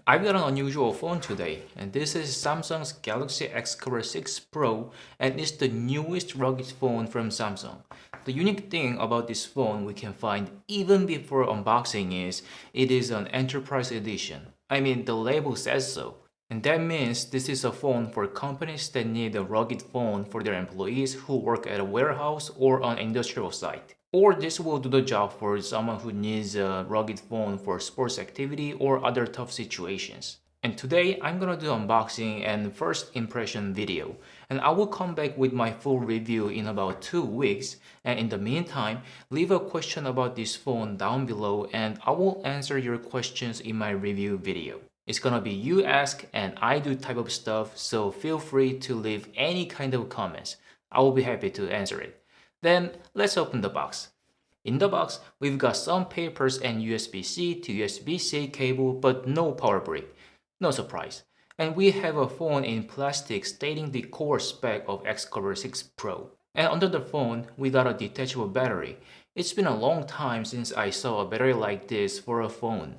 I've got an unusual phone today, and this is Samsung's Galaxy XCover 6 Pro, and it's the newest rugged phone from Samsung. The unique thing about this phone we can find even before unboxing is it is an enterprise edition. I mean, the label says so. And that means this is a phone for companies that need a rugged phone for their employees who work at a warehouse or on an industrial site. Or this will do the job for someone who needs a rugged phone for sports activity or other tough situations. And today I'm gonna do unboxing and first impression video. And I will come back with my full review in about 2 weeks. And in the meantime, leave a question about this phone down below and I will answer your questions in my review video. It's gonna be you ask and I do type of stuff, so feel free to leave any kind of comments. I will be happy to answer it. Then let's open the box. In the box, we've got some papers and USB-C to USB-C cable, but no power brick. No surprise. And we have a phone in plastic stating the core spec of XCover 6 Pro. And under the phone, we got a detachable battery. It's been a long time since I saw a battery like this for a phone.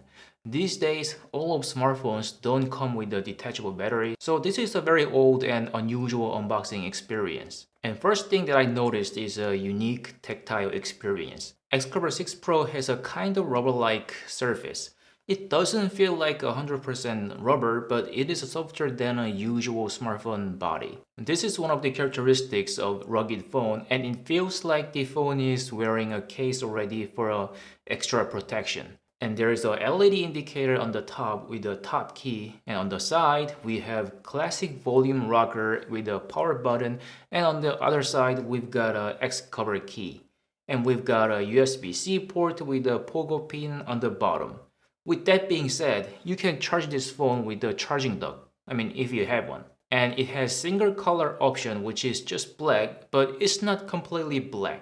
These days, all of smartphones don't come with a detachable battery, so this is a very old and unusual unboxing experience. And first thing that I noticed is a unique tactile experience. XCover 6 Pro has a kind of rubber-like surface. It doesn't feel like 100% rubber, but it is softer than a usual smartphone body. This is one of the characteristics of rugged phone, and it feels like the phone is wearing a case already for extra protection. And there is a LED indicator on the top with the top key, and on the side we have classic volume rocker with a power button, and on the other side we've got a XCover key. And we've got a USB-C port with a pogo pin on the bottom. With that being said, you can charge this phone with the charging dock. I mean, if you have one. And it has single color option which is just black, but it's not completely black.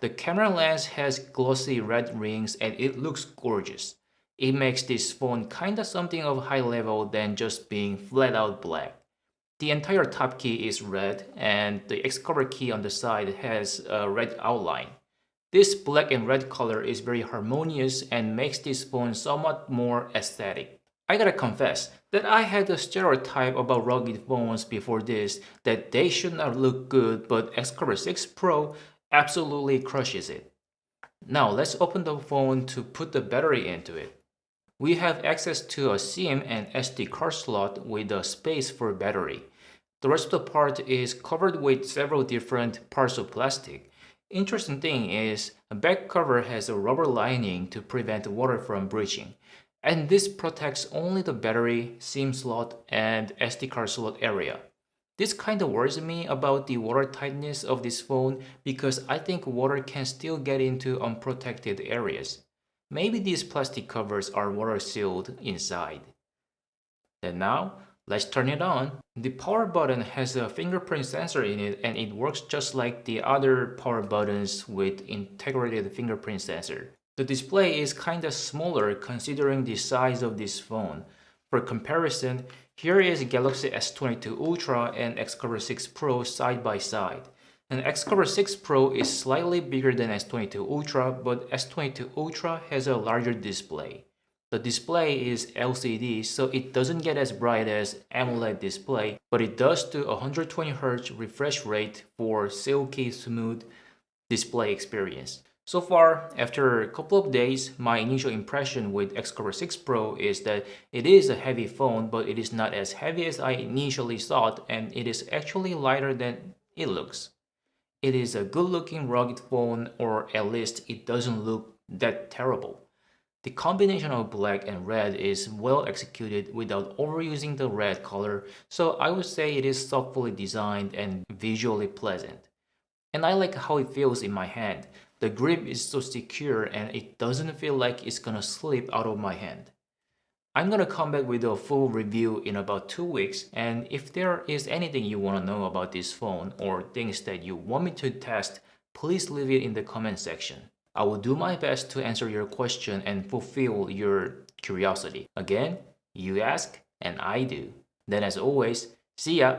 The camera lens has glossy red rings and it looks gorgeous. It makes this phone kinda something of high level than just being flat out black. The entire top key is red and the XCover key on the side has a red outline. This black and red color is very harmonious and makes this phone somewhat more aesthetic. I gotta confess that I had a stereotype about rugged phones before this that they should not look good, but XCover 6 Pro absolutely crushes it. Now let's open the phone to put the battery into it. We have access to a SIM and SD card slot with a space for battery. The rest of the part is covered with several different parts of plastic. Interesting thing is, the back cover has a rubber lining to prevent water from breaching. And this protects only the battery, SIM slot, and SD card slot area. This kind of worries me about the water tightness of this phone because I think water can still get into unprotected areas. Maybe these plastic covers are water sealed inside. Then now, let's turn it on. The power button has a fingerprint sensor in it and it works just like the other power buttons with integrated fingerprint sensor. The display is kinda smaller considering the size of this phone. For comparison, here is Galaxy S22 Ultra and XCover 6 Pro side by side. And XCover 6 Pro is slightly bigger than S22 Ultra, but S22 Ultra has a larger display. The display is LCD, so it doesn't get as bright as AMOLED display, but it does do 120Hz refresh rate for silky smooth display experience. So far, after a couple of days, my initial impression with XCover 6 Pro is that it is a heavy phone, but it is not as heavy as I initially thought, and it is actually lighter than it looks. It is a good-looking rugged phone, or at least it doesn't look that terrible. The combination of black and red is well executed without overusing the red color, so I would say it is thoughtfully designed and visually pleasant. And I like how it feels in my hand. The grip is so secure and it doesn't feel like it's gonna slip out of my hand. I'm gonna come back with a full review in about 2 weeks, and if there is anything you wanna know about this phone or things that you want me to test, please leave it in the comment section. I will do my best to answer your question and fulfill your curiosity. Again, you ask and I do. Then as always, see ya!